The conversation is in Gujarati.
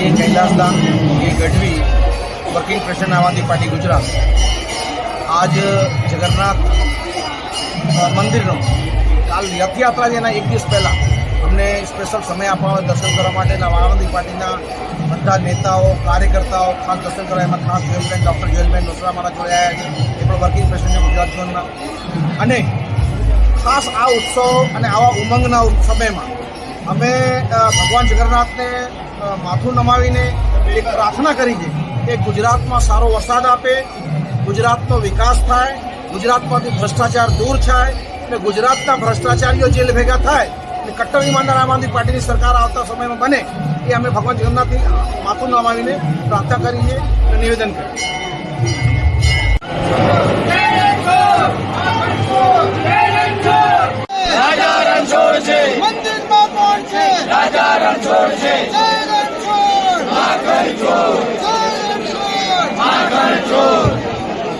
એ કૈલાસદાન એ ગઢવી વર્કિંગ પ્રેસિડેન્ટ આમ આદમી પાર્ટી ગુજરાત આજ જગન્નાથ મંદિરનો કાલ રથયાત્રા છે એના એક દિવસ પહેલાં અમને સ્પેશિયલ સમય આપવા દર્શન કરવા માટે આમ આદમી પાર્ટીના બધા નેતાઓ કાર્યકર્તાઓ ખાસ દર્શન કરવા એમાં ખાસ જોયેલબેન ડૉક્ટર જોયેલબેન નોસરા મારા જોડે આવ્યા છે એ પણ વર્કિંગ પ્રેસિડેન્ટ ગુજરાત ઝોનના અને ખાસ આ ઉત્સવ અને આવા ઉમંગના સમયમાં અમે ભગવાન જગન્નાથને માથું નમાવીને એક પ્રાર્થના કરી છે કે ગુજરાતમાં સારો વરસાદ આપે, ગુજરાતનો વિકાસ થાય, ગુજરાતમાંથી ભ્રષ્ટાચાર દૂર થાય અને ગુજરાતના ભ્રષ્ટાચારીઓ જેલ ભેગા થાય અને કટ્ટર ઈમાનદાર આમ આદમી પાર્ટીની સરકાર આવતા સમયમાં બને એ અમે ભગવાન જગન્નાથની માથું નમાવીને પ્રાર્થના કરીએ અને નિવેદન કરીએ. રાજા રણછોડ છે, મંદિરમાં કોણ છે? રાજા રણછોડ છે.